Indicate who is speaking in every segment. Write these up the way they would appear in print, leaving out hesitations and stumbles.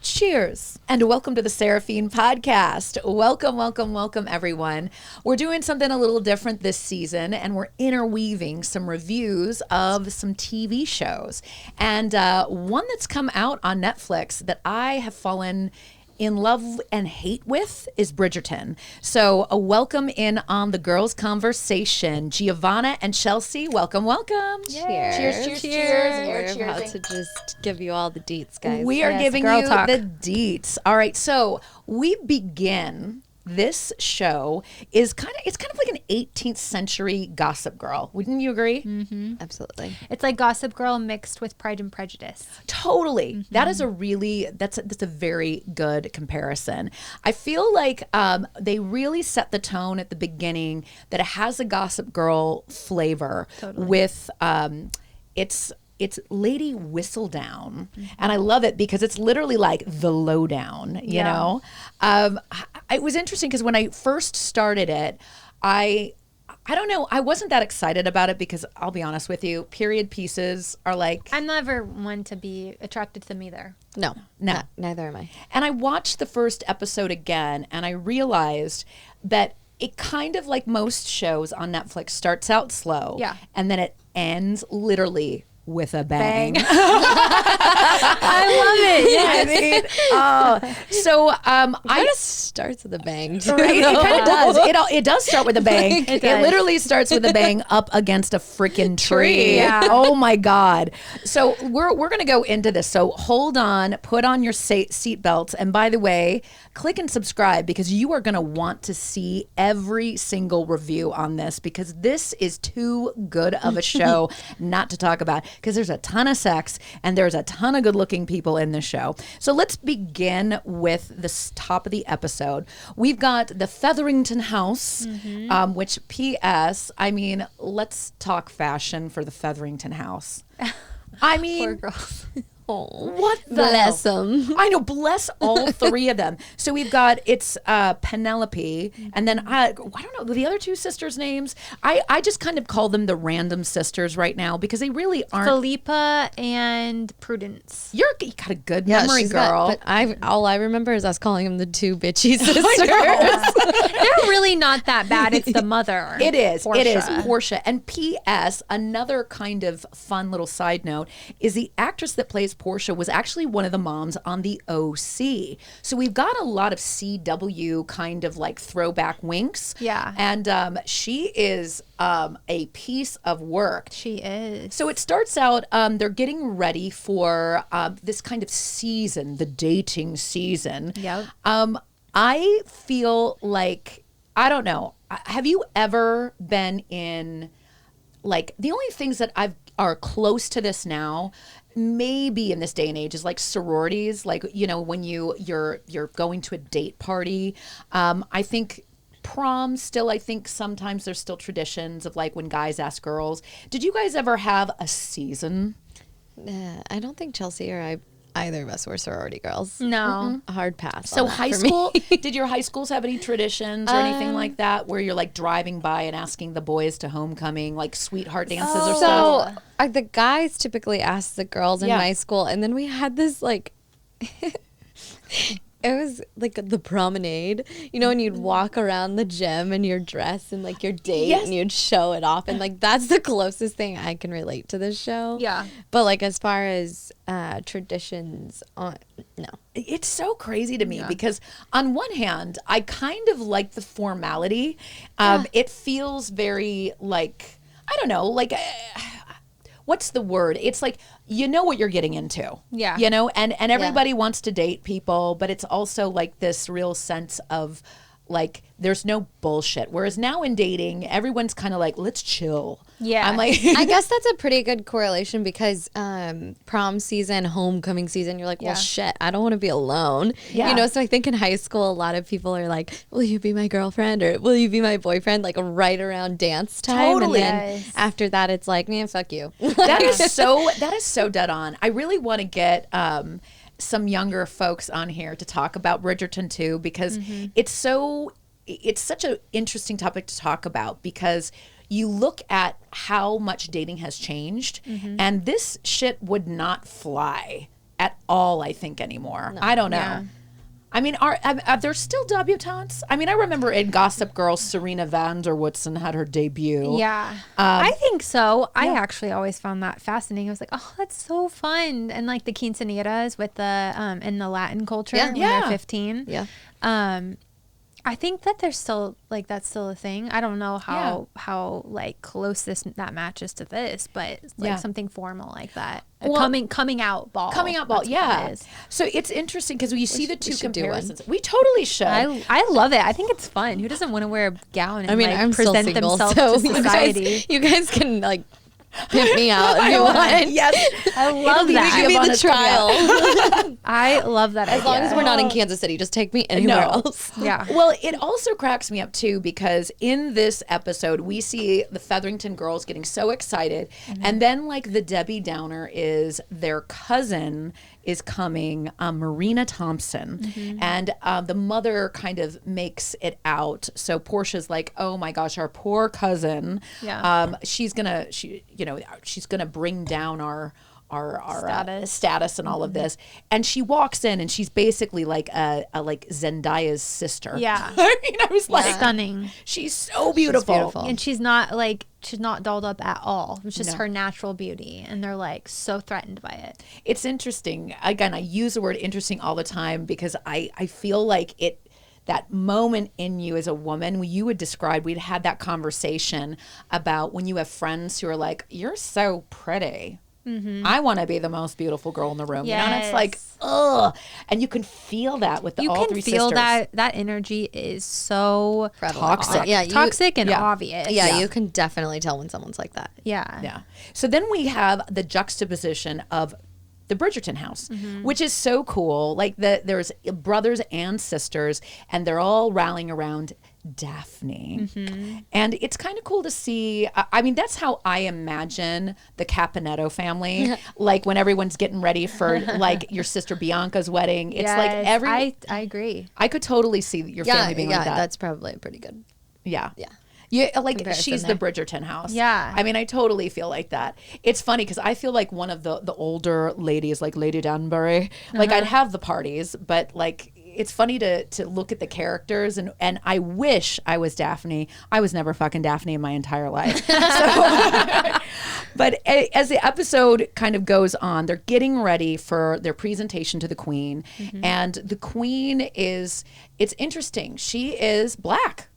Speaker 1: Cheers and welcome to the Seraphine podcast. Welcome, everyone. We're doing something a little different this season, and we're interweaving some reviews of some TV shows. And one that's come out on Netflix that I have fallen in love and hate with is Bridgerton. So a welcome in on the girls' conversation. Giovanna and Chelsey, welcome.
Speaker 2: Cheers. We're about to just give you all the deets, guys.
Speaker 1: We are giving you the deets. All right, so we begin. This show is kind of like an 18th century Gossip Girl. Wouldn't you agree?
Speaker 2: Mm-hmm. Absolutely.
Speaker 3: It's like Gossip Girl mixed with Pride and Prejudice.
Speaker 1: Totally. Mm-hmm. That is that's a very good comparison. I feel like they really set the tone at the beginning that it has a Gossip Girl flavor with it's Lady Whistledown. Mm-hmm. And I love it because it's literally like the lowdown, you know? It was interesting because when I first started it, I don't know, I wasn't that excited about it because I'll be honest with you, period pieces are like...
Speaker 3: I'm never one to be attracted to them either.
Speaker 2: No. Neither am I.
Speaker 1: And I watched the first episode again and I realized that it kind of like most shows on Netflix starts out slow. Yeah. And then it ends literally with a bang.
Speaker 3: I love it.
Speaker 1: Yes.
Speaker 2: It starts with a bang too.
Speaker 1: Right? It kind of does. It does start with a bang. It literally starts with a bang up against a freaking tree. Yeah. Oh my God. So we're gonna go into this. So hold on, put on your seat belts, and by the way, click and subscribe because you are gonna want to see every single review on this because this is too good of a show not to talk about. Because there's a ton of sex and there's a ton of good-looking people in this show. So let's begin with the top of the episode. We've got the Featherington house, which P.S., I mean, let's talk fashion for the Featherington house. I mean...
Speaker 3: Poor girls.
Speaker 2: Oh,
Speaker 1: what the
Speaker 2: bless them.
Speaker 1: I know, bless all three of them. So we've got Penelope, and then I don't know the other two sisters' names. I just kind of call them the random sisters right now because they really aren't.
Speaker 3: Philippa and Prudence.
Speaker 1: You got a good memory, girl.
Speaker 2: All I remember is us calling them the two bitchy sisters.
Speaker 3: They're really not that bad. It's the mother.
Speaker 1: It is.
Speaker 3: Portia.
Speaker 1: It is Portia. And P.S. Another kind of fun little side note is the actress that plays Portia was actually one of the moms on the OC. So we've got a lot of CW kind of like throwback winks.
Speaker 3: Yeah.
Speaker 1: And she is a piece of work.
Speaker 3: She is.
Speaker 1: So it starts out, they're getting ready for this kind of season, the dating season.
Speaker 3: Yep.
Speaker 1: I feel like, I don't know, have you ever been in, like, the only things that are close to this now, maybe in this day and age, is like sororities, like, you know, when you're going to a date party. I think prom still, I think sometimes there's still traditions of like when guys ask girls. Did you guys ever have a season?
Speaker 2: I don't think Chelsey or either of us were sorority girls.
Speaker 3: No.
Speaker 2: A hard pass.
Speaker 1: So high school, did your high schools have any traditions or anything like that where you're like driving by and asking the boys to homecoming, like sweetheart dances or stuff?
Speaker 2: So the guys typically asked the girls in my school, and then we had this like... It was like the promenade, you know, and you'd walk around the gym in your dress and like your date and you'd show it off. And like, that's the closest thing I can relate to this show.
Speaker 3: Yeah.
Speaker 2: But like, as far as traditions, no.
Speaker 1: It's so crazy to me because on one hand, I kind of like the formality. It feels very like, I don't know, like... what's the word? It's like, you know what you're getting into.
Speaker 3: Yeah.
Speaker 1: You know, and everybody wants to date people, but it's also like this real sense of like, there's no bullshit. Whereas now in dating, everyone's kind of like, let's chill.
Speaker 3: Yeah.
Speaker 1: I'm like,
Speaker 2: I guess that's a pretty good correlation because prom season, homecoming season, you're like, well, shit, I don't want to be alone. Yeah. You know, so I think in high school, a lot of people are like, will you be my girlfriend or will you be my boyfriend? Like right around dance time.
Speaker 1: Totally.
Speaker 2: And then after that, it's like, man, fuck you.
Speaker 1: That is so dead on. I really want to get some younger folks on here to talk about Bridgerton too, because it's such an interesting topic to talk about because you look at how much dating has changed and this shit would not fly at all, I think, anymore. No. I don't know. Yeah. I mean, are there still debutantes? I mean, I remember in Gossip Girl, Serena van der Woodsen had her debut.
Speaker 3: Yeah, I think so. I actually always found that fascinating. I was like, oh, that's so fun. And like the quinceañeras with the in the Latin culture when they're 15.
Speaker 2: Yeah.
Speaker 3: I think that there's still like that's still a thing. I don't know how like close that matches to this, but it's like something formal like that. Well, coming out ball.
Speaker 1: Yeah. So it's interesting because you see the two comparisons. We totally should.
Speaker 3: I love it. I think it's fun. Who doesn't want to wear a gown and
Speaker 2: I'm
Speaker 3: present
Speaker 2: single,
Speaker 3: themselves to society?
Speaker 2: You guys can like pimp me out if you want.
Speaker 1: Yes.
Speaker 3: I love that.
Speaker 2: Give me the trial.
Speaker 3: I love that.
Speaker 2: As long as we're not in Kansas City, just take me anywhere else.
Speaker 3: Yeah.
Speaker 1: Well, it also cracks me up too because in this episode we see the Featherington girls getting so excited, and then like the Debbie Downer is their cousin is coming, Marina Thompson, and the mother kind of makes it out. So Portia's like, "Oh my gosh, our poor cousin. She's gonna bring down our status and all of this." And she walks in and she's basically like a like Zendaya's sister.
Speaker 3: Yeah.
Speaker 1: I mean, I was like,
Speaker 3: stunning.
Speaker 1: She's so beautiful.
Speaker 3: And she's not dolled up at all. It's just her natural beauty. And they're like so threatened by it.
Speaker 1: It's interesting. Again, I use the word interesting all the time because I feel like that moment in you as a woman, you would describe, we'd had that conversation about when you have friends who are like, you're so pretty. I want to be the most beautiful girl in the room.
Speaker 3: Yes.
Speaker 1: You know, and it's like, ugh. And you can feel that with all three sisters.
Speaker 3: You can feel that energy is so
Speaker 1: toxic.
Speaker 3: Toxic and obvious.
Speaker 2: Yeah, you can definitely tell when someone's like that.
Speaker 1: Yeah. So then we have the juxtaposition of the Bridgerton house, which is so cool. Like there's brothers and sisters, and they're all rallying around Daphne. And it's kind of cool to see. I mean, that's how I imagine the Caponetto family. Like when everyone's getting ready for like your sister Bianca's wedding. It's like
Speaker 3: I agree.
Speaker 1: I could totally see your family being like that.
Speaker 2: That's probably pretty good.
Speaker 1: Yeah. Like she's the Bridgerton house.
Speaker 3: Yeah.
Speaker 1: I mean, I totally feel like that. It's funny because I feel like one of the older ladies, like Lady Danbury, like I'd have the parties, but like it's funny to look at the characters and I wish I was Daphne. I was never fucking Daphne in my entire life. But as the episode kind of goes on, they're getting ready for their presentation to the Queen. And the Queen it's interesting. She is Black.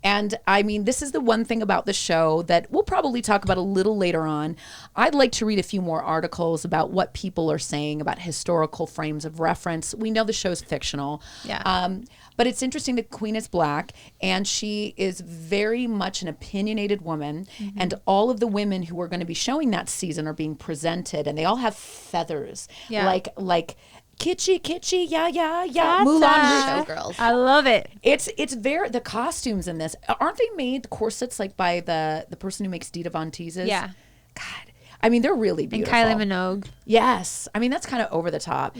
Speaker 1: And I mean, this is the one thing about the show that we'll probably talk about a little later on. I'd like to read a few more articles about what people are saying about historical frames of reference. We know the show's fictional. But it's interesting that Queen is Black, and she is very much an opinionated woman, and all of the women who are going to be showing that season are being presented, and they all have feathers, like kitschy, yeah, Moulin
Speaker 2: Showgirls.
Speaker 3: I love it.
Speaker 1: It's very, the costumes in this, aren't they made corsets like by the person who makes Dita Von Teese's?
Speaker 3: Yeah.
Speaker 1: God, I mean, they're really beautiful.
Speaker 3: And Kylie Minogue.
Speaker 1: Yes. I mean, that's kind of over the top.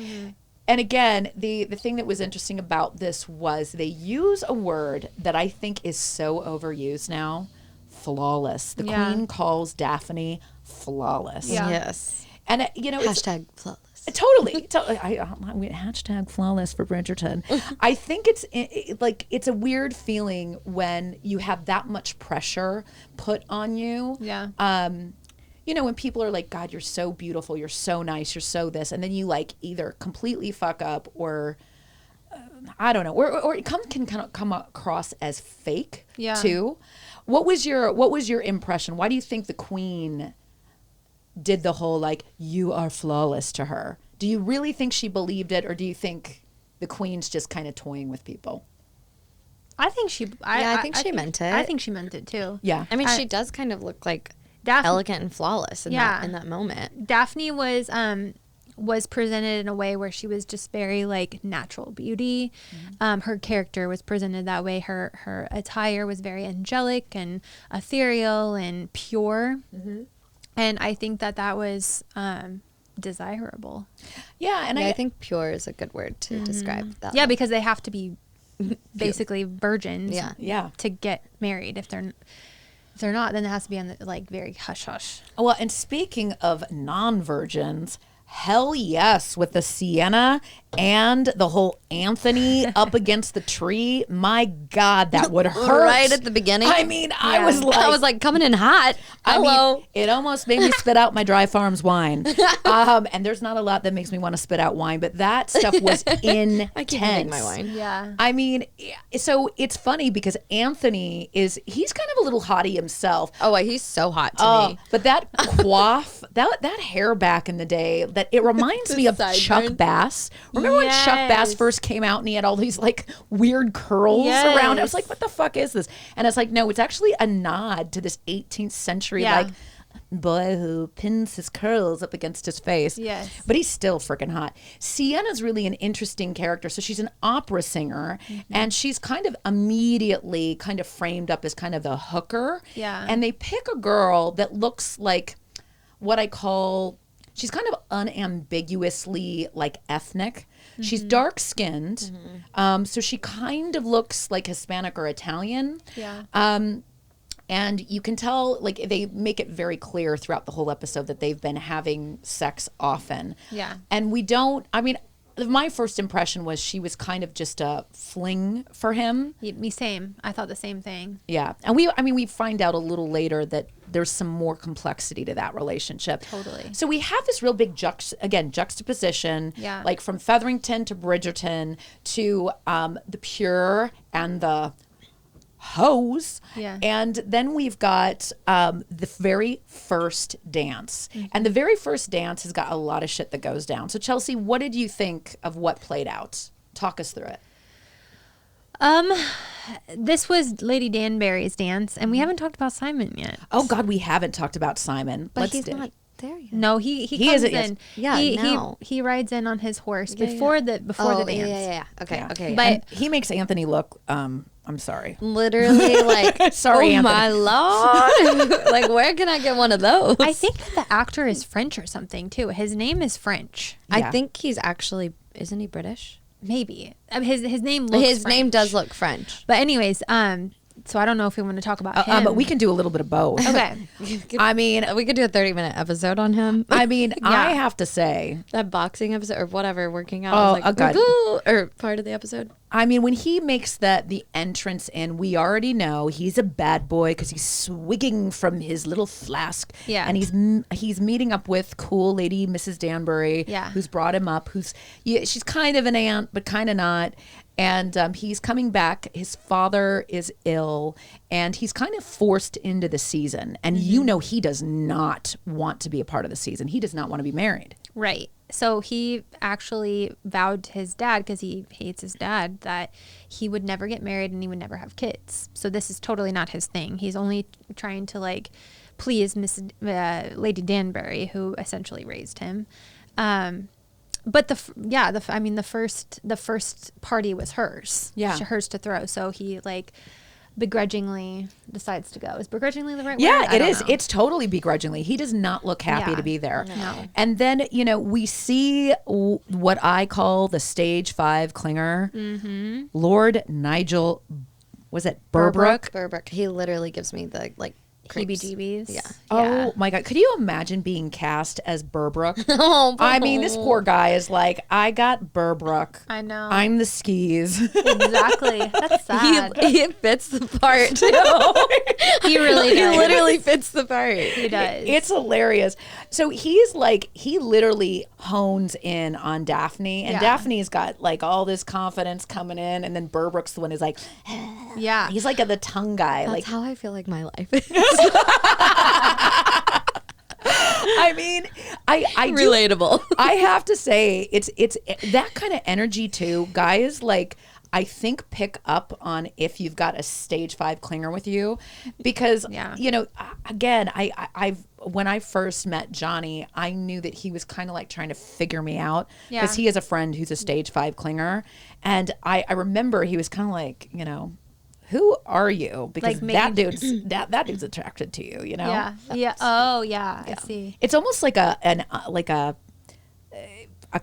Speaker 1: And again, the thing that was interesting about this was they use a word that I think is so overused now, flawless. The Queen calls Daphne flawless.
Speaker 2: Yes.
Speaker 1: And,
Speaker 2: hashtag flawless.
Speaker 1: Totally. Hashtag flawless for Bridgerton. I think it's a weird feeling when you have that much pressure put on you.
Speaker 3: Yeah.
Speaker 1: When people are like, God, you're so beautiful, you're so nice, you're so this, and then you like either completely fuck up or I don't know, or it can kind of come across as fake too. What was your impression? Why do you think the Queen did the whole like you are flawless to her? Do you really think she believed it, or do you think the Queen's just kind of toying with people?
Speaker 3: I think she.
Speaker 2: I think she meant it.
Speaker 3: I think she meant it too.
Speaker 2: Yeah. I mean, she does kind of look like elegant and flawless in that moment.
Speaker 3: Daphne was presented in a way where she was just very like natural beauty. Her character was presented that way. Her attire was very angelic and ethereal and pure. And I think that was desirable.
Speaker 1: Yeah, and
Speaker 2: I think pure is a good word to describe that.
Speaker 3: Yeah, because they have to be basically virgins to get married. If they're not, then it has to be on the like very hush hush.
Speaker 1: Well, and speaking of non-virgins, Hell yes, with the Sienna and the whole Anthony up against the tree. My God, that would hurt.
Speaker 2: Right at the beginning.
Speaker 1: I mean, I was like
Speaker 2: coming in hot. Hello.
Speaker 1: I mean, it almost made me spit out my Dry Farms wine. And there's not a lot that makes me want to spit out wine, but that stuff was intense.
Speaker 2: I can't drink my wine.
Speaker 3: Yeah.
Speaker 1: I mean, so it's funny because Anthony he's kind of a little hottie himself.
Speaker 2: Oh, he's so hot to me.
Speaker 1: But that coif, that hair back in the day, that it reminds me of Chuck Bass. Remember when Chuck Bass first came out and he had all these like weird curls around? I was like, what the fuck is this? And it's like, no, it's actually a nod to this 18th century like boy who pins his curls up against his face.
Speaker 3: Yes.
Speaker 1: But he's still freaking hot. Sienna's really an interesting character. So she's an opera singer and she's kind of immediately kind of framed up as kind of the hooker.
Speaker 3: Yeah.
Speaker 1: And they pick a girl that looks like what I call, she's kind of unambiguously like ethnic. She's dark skinned. So she kind of looks like Hispanic or Italian.
Speaker 3: Yeah.
Speaker 1: And you can tell, like, they make it very clear throughout the whole episode that they've been having sex often.
Speaker 3: Yeah.
Speaker 1: And my first impression was she was kind of just a fling for him.
Speaker 3: Me same. I thought the same thing.
Speaker 1: Yeah. And we find out a little later that there's some more complexity to that relationship.
Speaker 3: Totally.
Speaker 1: So we have this real big juxtaposition, like from Featherington to Bridgerton to the pure and the hose.
Speaker 3: Yeah.
Speaker 1: And then we've got the very first dance. And the very first dance has got a lot of shit that goes down. So Chelsey, what did you think of what played out? Talk us through it.
Speaker 3: This was Lady Danbury's dance, and we haven't talked about Simon yet.
Speaker 1: Oh God, we haven't talked about Simon.
Speaker 2: But he's not there yet.
Speaker 3: No, he comes in.
Speaker 2: Yeah,
Speaker 3: he rides in on his horse before the dance.
Speaker 2: Yeah. Okay.
Speaker 1: But and he makes Anthony look. I'm sorry.
Speaker 2: Literally, like,
Speaker 1: sorry,
Speaker 2: oh
Speaker 1: Anthony.
Speaker 2: my Lord. Like, where can I get one of those?
Speaker 3: I think that the actor is French or something too. His name is French.
Speaker 2: I think he's actually, isn't he British?
Speaker 3: Maybe. His name looks
Speaker 2: His
Speaker 3: French.
Speaker 2: name does look French.
Speaker 3: But anyways, so I don't know if we want to talk about him.
Speaker 1: But we can do a little bit of both.
Speaker 3: Okay.
Speaker 1: I mean,
Speaker 2: we could do a 30-minute episode on him.
Speaker 1: I mean, I have to say
Speaker 2: that boxing episode or whatever, working out. Was like,
Speaker 1: God.
Speaker 2: Or part of the episode.
Speaker 1: I mean, when he makes the entrance in, we already know he's a bad boy because he's swigging from his little flask.
Speaker 3: Yeah.
Speaker 1: And he's meeting up with cool lady Mrs. Danbury, who's brought him up, she's kind of an aunt, but kind of not. And he's coming back. His father is ill, and he's kind of forced into the season. And you know he does not want to be a part of the season. He does not want to be married.
Speaker 3: Right. So he actually vowed to his dad, because he hates his dad, that he would never get married and he would never have kids. So this is totally not his thing. He's only trying to like please Lady Danbury, who essentially raised him. But the first party was hers.
Speaker 1: Yeah.
Speaker 3: Hers to throw. So he like begrudgingly decides to go. Is begrudgingly the right word?
Speaker 1: Yeah, it is. It's totally begrudgingly. He does not look happy to be there.
Speaker 3: No.
Speaker 1: And then, we see what I call the stage 5 clinger. Lord Nigel, was it Burbrook?
Speaker 2: Burbrook. He literally gives me the like
Speaker 3: heebie-jeebies.
Speaker 2: Yeah.
Speaker 1: Oh my God. Could you imagine being cast as Burbrook?
Speaker 2: Oh,
Speaker 1: I mean, this poor guy is like, I got Burbrook.
Speaker 3: I know.
Speaker 1: I'm the skis.
Speaker 3: Exactly. That's sad.
Speaker 2: He fits the part too.
Speaker 3: He really does.
Speaker 2: He literally fits the part.
Speaker 3: He does.
Speaker 1: It's hilarious. So he's like, he literally hones in on Daphne, and Daphne's got like all this confidence coming in, and then Burbrook's the one who's like,
Speaker 3: yeah.
Speaker 1: He's like the tongue guy.
Speaker 2: That's
Speaker 1: like
Speaker 2: how I feel like my life is.
Speaker 1: I mean, I
Speaker 2: relatable.
Speaker 1: I have to say, it's that kind of energy too. Guys, like, I think pick up on if you've got a stage 5 clinger with you, because again, I've when I first met Johnny, I knew that he was kind of like trying to figure me out, because he has a friend who's a stage 5 clinger, and I remember he was kind of like, who are you? Because
Speaker 3: like
Speaker 1: that dude's attracted to you,
Speaker 3: Yeah. Yeah. Oh, yeah. I see.
Speaker 1: It's almost like a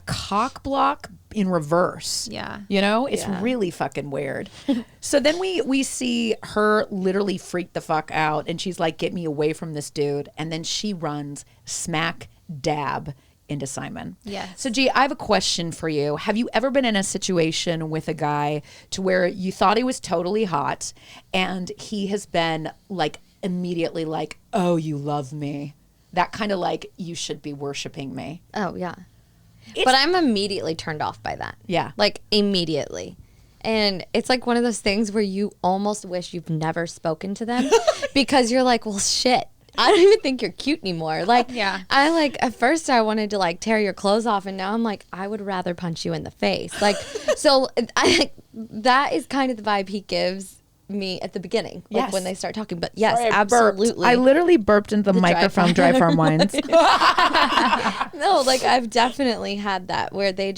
Speaker 1: cock block in reverse.
Speaker 3: Yeah.
Speaker 1: It's really fucking weird. So then we see her literally freak the fuck out, and she's like, get me away from this dude. And then she runs smack dab into Simon.
Speaker 3: Yes.
Speaker 1: So G, I have a question for you. Have you ever been in a situation with a guy to where you thought he was totally hot and he has been like immediately like, oh, you love me? That kind of like, you should be worshiping me.
Speaker 2: Oh, yeah. But I'm immediately turned off by that.
Speaker 1: Yeah.
Speaker 2: Like immediately. And it's like one of those things where you almost wish you've never spoken to them because you're like, well, shit. I don't even think you're cute anymore. Like,
Speaker 3: Yeah.
Speaker 2: I like, at first I wanted to like tear your clothes off, and now I'm like, I would rather punch you in the face. Like, so that is kind of the vibe he gives me at the beginning, like
Speaker 1: Yes.
Speaker 2: when they start talking. But yes,
Speaker 1: Sorry, I
Speaker 2: absolutely.
Speaker 1: burped. I literally burped into the microphone, Dry Farm Wines.
Speaker 2: No, like I've definitely had that where they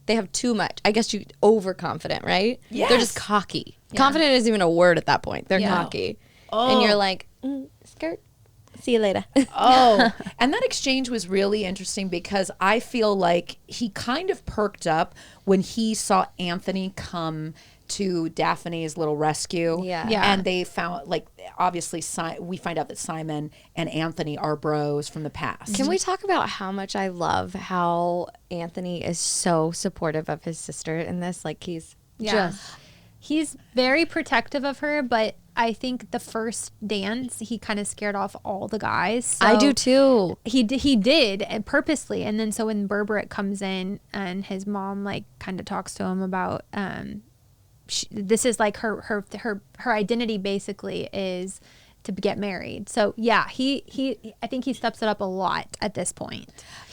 Speaker 2: have too much. I guess you overconfident, right?
Speaker 1: Yes.
Speaker 2: They're just cocky. Yeah. Confident isn't even a word at that point. They're cocky.
Speaker 1: Oh.
Speaker 2: And you're like, skirt. See you later.
Speaker 1: Oh, and that exchange was really interesting because I feel like he kind of perked up when he saw Anthony come to Daphne's little rescue.
Speaker 2: Yeah.
Speaker 1: And they found, like, obviously, we find out that Simon and Anthony are bros from the past.
Speaker 2: Can we talk about how much I love how Anthony is so supportive of his sister in this? Like, he's
Speaker 3: He's very protective of her, but I think the first dance, he kind of scared off all the guys. So
Speaker 2: I do too.
Speaker 3: He did and purposely. And then so when Berberich comes in and his mom like kind of talks to him about this is like her identity basically is to get married. So yeah, he I think he steps it up a lot at this point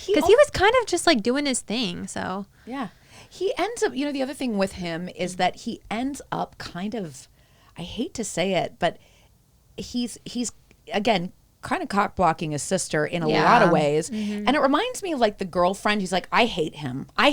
Speaker 3: because he was kind of just like doing his thing. So
Speaker 1: yeah. He ends up, the other thing with him is that he ends up kind of, I hate to say it, but he's again, kind of cock blocking his sister in a lot of ways. Mm-hmm. And it reminds me of like the girlfriend who's like, I hate him. I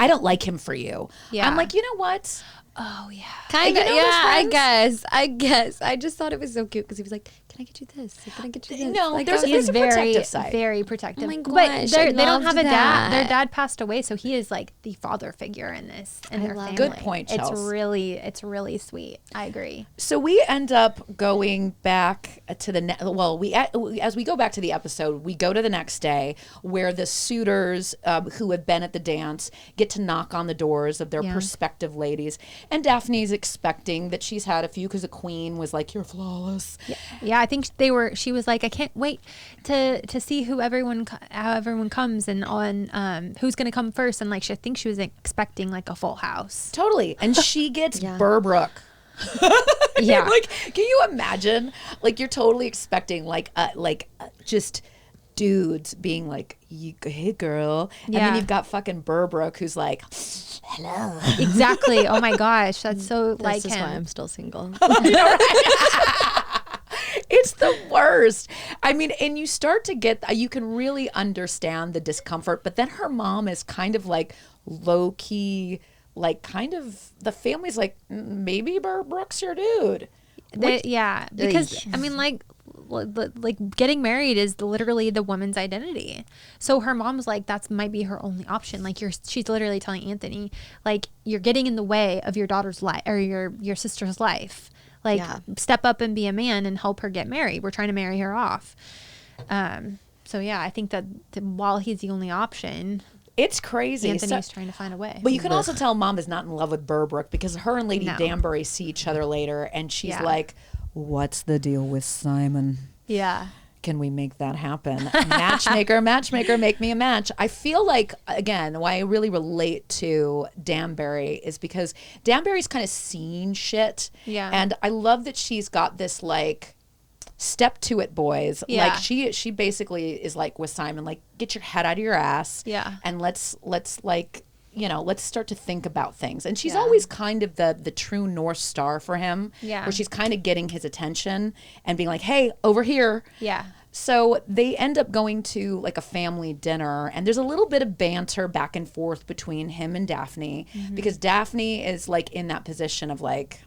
Speaker 1: don't like him for you. Yeah. I'm like, you know what?
Speaker 3: Oh yeah.
Speaker 2: Kind of, I guess. I just thought it was so cute because he was like, can I get you this? Can I get you this?
Speaker 1: No,
Speaker 2: like,
Speaker 1: there's a protective side.
Speaker 3: Very protective.
Speaker 2: Oh my
Speaker 3: but
Speaker 2: gosh,
Speaker 3: they don't have a dad.
Speaker 2: that.
Speaker 3: Their dad passed away, so he is like the father figure in this in their family.
Speaker 1: Good point, Chelsey.
Speaker 3: It's really sweet. I agree.
Speaker 1: So we end up going back to as we go back to the episode, we go to the next day where the suitors who had been at the dance get to knock on the doors of their prospective ladies, and Daphne's expecting that she's had a few because the queen was like, "You're flawless."
Speaker 3: Yeah, I think she was like, I can't wait to see how everyone comes and on who's going to come first. And like, I think she was expecting like a full house.
Speaker 1: Totally. And she gets Berberich.
Speaker 2: Yeah.
Speaker 1: Like, can you imagine? Like, you're totally expecting just dudes being like, hey girl. And then you've got fucking Berberich who's like, hello.
Speaker 3: Exactly. Oh my gosh. That's so like him.
Speaker 2: This is why I'm still single.
Speaker 1: It's the worst. I mean, and you start to you can really understand the discomfort, but then her mom is kind of like low key, like kind of the family's like, maybe Berberich's your dude.
Speaker 3: Because I mean, like getting married is literally the woman's identity. So her mom's like, that might be her only option. Like she's literally telling Anthony, like, you're getting in the way of your daughter's life or your sister's life. Like, step up and be a man and help her get married. We're trying to marry her off. So yeah, I think that while he's the only option,
Speaker 1: it's crazy.
Speaker 3: Anthony's trying to find a way.
Speaker 1: But you can also tell mom is not in love with Berberich because her and Lady Danbury see each other later, and she's like, "What's the deal with Simon?
Speaker 3: Yeah,
Speaker 1: can we make that happen? Matchmaker, make me a match." I feel like, again, why I really relate to Danbury is because Danbury's kind of seen shit.
Speaker 3: Yeah,
Speaker 1: and I love that she's got this like, step to it, boys.
Speaker 3: Yeah.
Speaker 1: Like she basically is like with Simon, like, get your head out of your ass.
Speaker 3: Yeah.
Speaker 1: And let's like, let's start to think about things. And she's always kind of the true North Star for him.
Speaker 3: Yeah.
Speaker 1: Where she's kind of getting his attention and being like, hey, over here.
Speaker 3: Yeah.
Speaker 1: So they end up going to like a family dinner, and there's a little bit of banter back and forth between him and Daphne because Daphne is like in that position of like,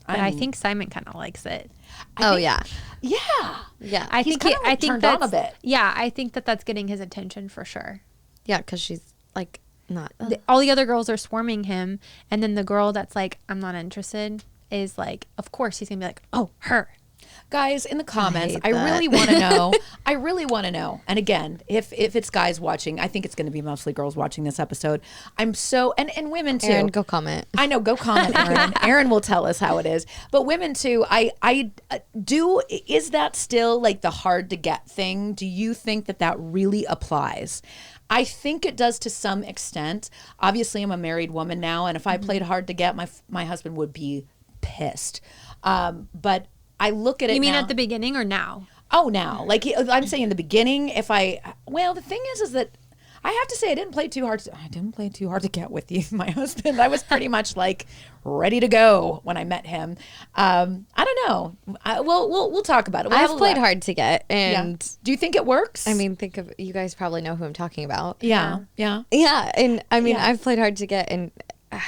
Speaker 3: I think Simon kind of likes it.
Speaker 1: Yeah.
Speaker 3: I think
Speaker 1: turned on a bit.
Speaker 3: Yeah, I think that's getting his attention for sure.
Speaker 2: Yeah, because she's like not.
Speaker 3: All the other girls are swarming him, and then the girl that's like, I'm not interested, is like, of course he's gonna be like, oh, her.
Speaker 1: Guys, in the comments, I really want to know. I really want to know. And again, if it's guys watching, I think it's going to be mostly girls watching this episode. I'm so, and women too.
Speaker 2: Aaron, go comment.
Speaker 1: I know, go comment, Aaron. Aaron will tell us how it is. But women too, is that still like the hard to get thing? Do you think that really applies? I think it does to some extent. Obviously, I'm a married woman now, and if I played hard to get, my husband would be pissed. But I look at it.
Speaker 3: You mean
Speaker 1: now,
Speaker 3: at the beginning or now?
Speaker 1: Oh, now. Like I'm saying in the beginning, the thing is that I have to say I didn't play too hard to get with you, my husband. I was pretty much like ready to go when I met him. I don't know. We'll talk about it.
Speaker 2: I've played hard to get, and
Speaker 1: do you think it works?
Speaker 2: I mean, think of, you guys probably know who I'm talking about.
Speaker 1: Yeah.
Speaker 2: And I mean, I've played hard to get, and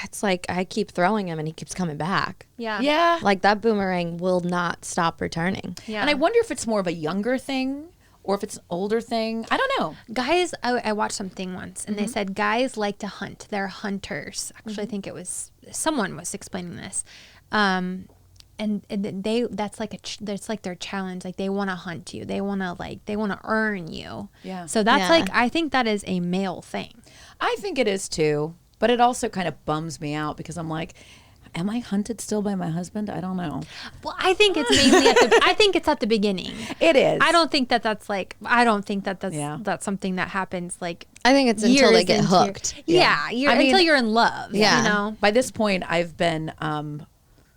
Speaker 2: it's like I keep throwing him and he keeps coming back.
Speaker 1: Yeah.
Speaker 2: Like that boomerang will not stop returning.
Speaker 3: Yeah.
Speaker 1: And I wonder if it's more of a younger thing or if it's an older thing. I don't know.
Speaker 3: Guys, I watched something once and they said guys like to hunt. They're hunters. Actually, I think it was someone was explaining this. And that's like their challenge. Like they want to hunt you. They want to earn you.
Speaker 1: Yeah.
Speaker 3: So that's I think that is a male thing.
Speaker 1: I think it is too. But it also kind of bums me out because I'm like, am I hunted still by my husband? I don't know.
Speaker 3: Well, I think it's mainly I think it's at the beginning.
Speaker 1: It is.
Speaker 3: I don't think that's something that happens like
Speaker 2: I think it's until they get hooked.
Speaker 3: Until you're in love.
Speaker 2: Yeah.
Speaker 3: You know?
Speaker 1: By this point, I've been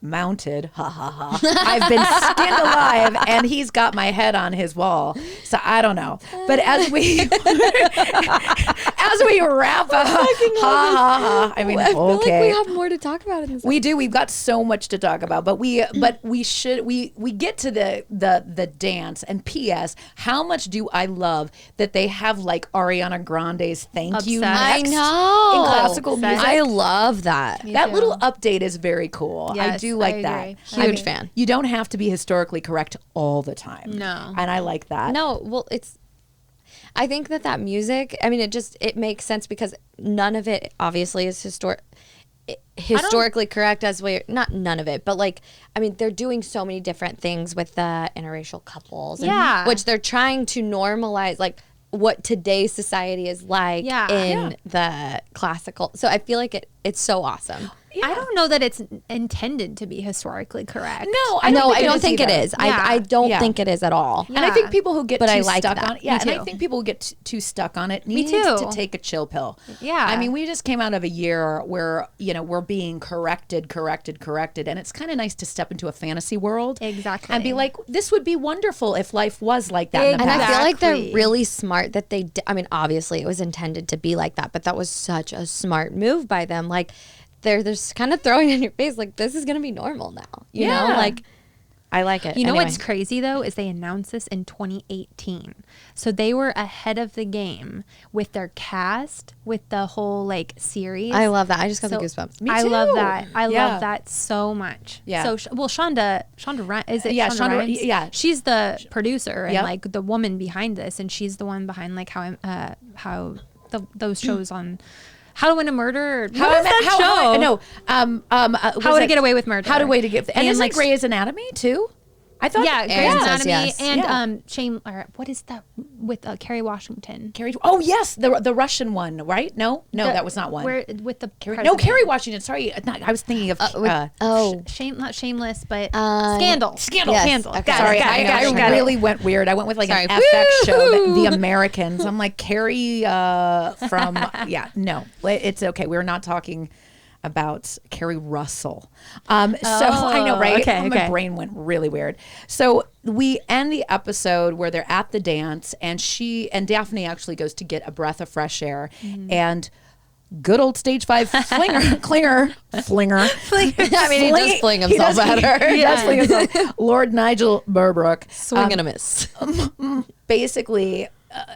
Speaker 1: mounted. Ha ha ha. I've been skinned alive, and he's got my head on his wall. So I don't know. But as we wrap up, ha ha ha. I mean,
Speaker 2: I feel like we have more to talk about in this.
Speaker 1: We do. We've got so much to talk about, but we get to the dance. And P.S. How much do I love that they have like Ariana Grande's "Thank You" next
Speaker 2: I know
Speaker 1: in classical music.
Speaker 2: I love that.
Speaker 1: That little update is very cool.
Speaker 3: Yes,
Speaker 1: I do like
Speaker 3: I
Speaker 1: that.
Speaker 3: agree.
Speaker 2: Huge fan.
Speaker 1: You don't have to be historically correct all the time.
Speaker 3: No.
Speaker 1: And I like that.
Speaker 2: No, well, I think that music, I mean, it makes sense because none of it obviously is historically correct not none of it, but like, I mean, they're doing so many different things with the interracial couples, which they're trying to normalize, like what today's society is like in the classical. So I feel like it's so awesome.
Speaker 3: Yeah. I don't know that it's intended to be historically correct.
Speaker 1: No,
Speaker 2: I don't think it is. I don't think it is at all.
Speaker 1: And I think people who get too
Speaker 2: like
Speaker 1: stuck
Speaker 2: that.
Speaker 1: on it, and I think people who get too stuck on it need
Speaker 3: too.
Speaker 1: to take a chill pill.
Speaker 3: Yeah.
Speaker 1: I mean, we just came out of a year where, we're being corrected, and it's kind of nice to step into a fantasy world.
Speaker 3: Exactly.
Speaker 1: And be like, this would be wonderful if life was like that in the
Speaker 2: And
Speaker 1: past.
Speaker 2: I feel like they're really smart that I mean, obviously it was intended to be like that, but that was such a smart move by them. Like, they're just kind of throwing it in your face like this is going to be normal now. You know, like I like it.
Speaker 3: You know what's crazy though is they announced this in 2018. So they were ahead of the game with their cast, with the whole like series.
Speaker 2: I love that. I just got the goosebumps.
Speaker 1: Me too.
Speaker 3: I love that. I love that so much.
Speaker 1: Yeah.
Speaker 3: So Shonda Rhimes, is it?
Speaker 1: Yeah,
Speaker 3: Shonda Rhimes?
Speaker 1: yeah.
Speaker 3: She's the producer and like the woman behind this, and she's the one behind like how those shows on How to Win a Murder. How to Get Away with Murder.
Speaker 1: How to Wait to Get. And it's like
Speaker 3: like
Speaker 1: Grey's Anatomy too. I thought.
Speaker 3: Yeah, Grey's Anatomy and
Speaker 1: Yeah.
Speaker 3: what is that with Kerry Washington?
Speaker 1: Oh yes, the Russian one, right? No, that was not one.
Speaker 3: Where with the
Speaker 1: Kerry Washington. Sorry, I was thinking of.
Speaker 3: not Shameless, but Scandal.
Speaker 1: Scandal.
Speaker 2: Yes.
Speaker 1: Scandal.
Speaker 2: Okay.
Speaker 1: Sorry, I really went weird. I went with like an FX show, The Americans. I'm like Carrie from. No, it's okay. We're not talking about Carrie Russell. So I know, right?
Speaker 3: Okay,
Speaker 1: My brain went really weird. So we end the episode where they're at the dance, and Daphne actually goes to get a breath of fresh air, and good old stage 5 flinger.
Speaker 2: I mean, he does fling himself at her.
Speaker 1: He does fling himself. Lord Nigel Burbrook.
Speaker 2: Swing and a miss.
Speaker 1: Basically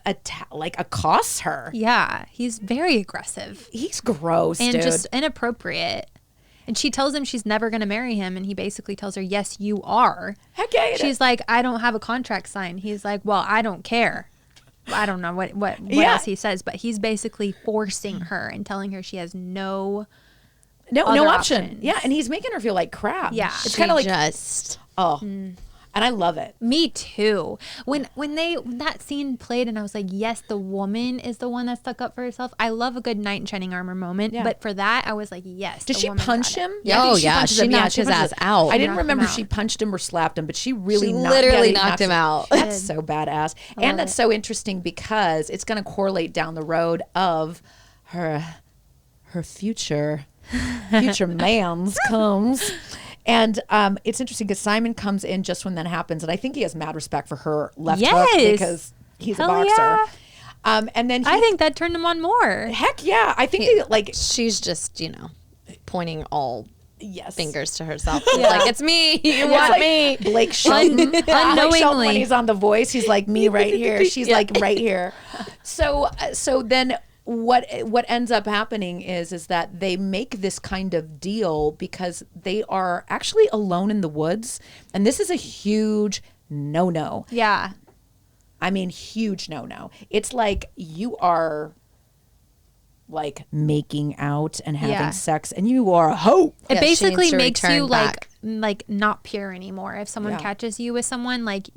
Speaker 1: accosts her.
Speaker 3: Yeah, he's very aggressive
Speaker 1: He's gross,
Speaker 3: and
Speaker 1: dude.
Speaker 3: just inappropriate. And she tells him she's never going to marry him, and he basically tells her, "Yes, you are."
Speaker 1: Heck yeah.
Speaker 3: She's like, "I don't have a contract signed." He's like, "Well, I don't care." I don't know what else he says, but he's basically forcing her and telling her she has no option.
Speaker 1: Yeah, and he's making her feel like crap.
Speaker 3: Yeah.
Speaker 1: It's kind of like
Speaker 2: just.
Speaker 1: oh. And I love it.
Speaker 3: Me too. When that scene played and I was like, yes, the woman is the one that stuck up for herself. I love a good knight in shining armor moment. Yeah. But for that, I was like, yes.
Speaker 1: Did she punch him?
Speaker 2: Yeah. Oh, yeah. She knocked his ass out.
Speaker 1: I didn't remember if she punched him or slapped him, but she really
Speaker 2: literally knocked him out.
Speaker 1: That's so badass. And that's so interesting because it's going to correlate down the road of her future man's comes. And it's interesting because Simon comes in just when that happens. And I think he has mad respect for her left hook because he's a boxer. Yeah. And then
Speaker 3: I think that turned him on more.
Speaker 1: Heck yeah. I think
Speaker 2: she's just, pointing all fingers to herself.
Speaker 1: Yeah.
Speaker 2: Like, it's me. You want me.
Speaker 1: Blake Shelton. Unknowingly. When he's on The Voice, he's like, me right here. She's like right here. So then what ends up happening is that they make this kind of deal because they are actually alone in the woods. And this is a huge no-no.
Speaker 3: Yeah.
Speaker 1: I mean, huge no-no. It's like you are like making out and having sex and you are a hoe.
Speaker 3: It basically makes you back. like not pure anymore. If someone catches you with someone, like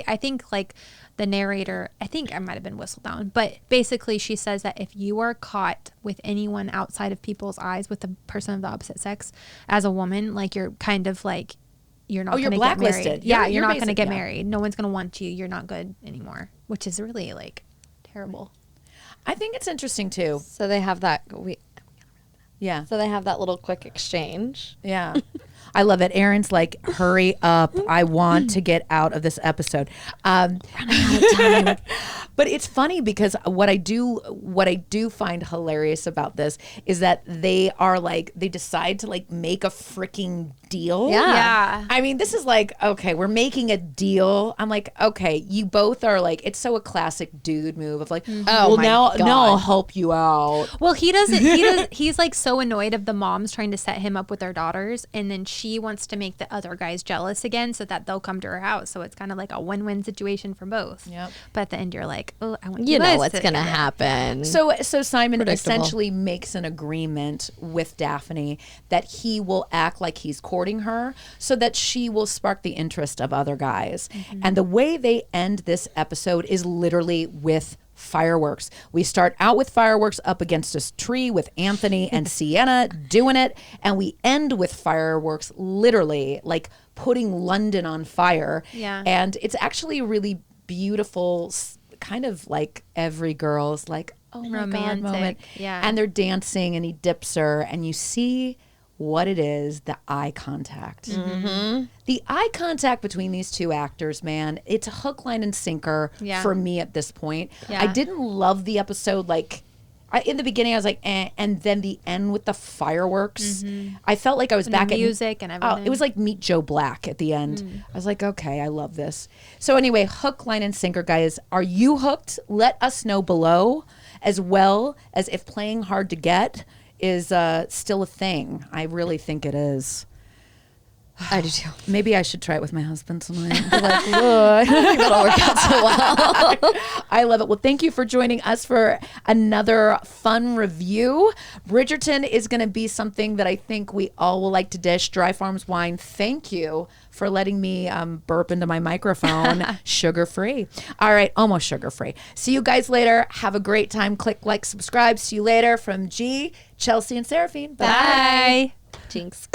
Speaker 3: I think like the narrator, I think I might have been whistled down, but basically she says that if you are caught with anyone outside of people's eyes with a person of the opposite sex as a woman, like you're kind of like, you're not going to get married. Yeah, you're not going to get married. No one's going to want you. You're not good anymore, which is really like terrible.
Speaker 1: I think it's interesting too.
Speaker 2: So they have that.
Speaker 1: Yeah.
Speaker 2: So they have that little quick exchange.
Speaker 1: Yeah. I love it. Erin's like, hurry up. I want to get out of this episode. Running out of time. But it's funny because what I do find hilarious about this is that they decide to like make a freaking deal.
Speaker 2: Yeah.
Speaker 1: I mean, this is like, okay, we're making a deal. I'm like, okay, you both are like, it's so a classic dude move of like, now I'll help you out.
Speaker 3: Well, he's like so annoyed of the moms trying to set him up with their daughters, and then she wants to make the other guys jealous again so that they'll come to her house. So it's kind of like a win-win situation for both.
Speaker 1: Yep.
Speaker 3: But at the end, you're like, oh, I want
Speaker 2: you know what's going to happen.
Speaker 1: So Simon essentially makes an agreement with Daphne that he will act like he's courting her so that she will spark the interest of other guys. Mm-hmm. And the way they end this episode is literally with fireworks. We start out with fireworks up against a tree with Anthony and Sienna doing it, and we end with fireworks literally like putting London on fire.
Speaker 3: Yeah.
Speaker 1: And it's actually really beautiful, kind of like every girl's like, oh my
Speaker 3: romantic
Speaker 1: God moment.
Speaker 3: Yeah.
Speaker 1: And they're dancing and he dips her and you see what it is, the eye contact.
Speaker 2: Mm-hmm.
Speaker 1: The eye contact between these two actors, man, it's a hook, line, and sinker for me at this point.
Speaker 3: Yeah.
Speaker 1: I didn't love the episode. Like, in the beginning, I was like, eh, and then the end with the fireworks. Mm-hmm. I felt like I was back
Speaker 3: at music and everything.
Speaker 1: It was like Meet Joe Black at the end. I was like, okay, I love this. So anyway, hook, line, and sinker, guys. Are you hooked? Let us know below, as well as if playing hard to get is still a thing. I really think it is.
Speaker 2: I do too.
Speaker 1: Maybe I should try it with my husband tonight. Be like, look. I don't think that'll work out so well. I love it. Well, thank you for joining us for another fun review. Bridgerton is going to be something that I think we all will like to dish. Dry Farms Wine, thank you for letting me burp into my microphone. Sugar-free. All right, almost sugar-free. See you guys later. Have a great time. Click like, subscribe. See you later from G, Chelsey, and Seraphine. Bye.
Speaker 2: Jinx.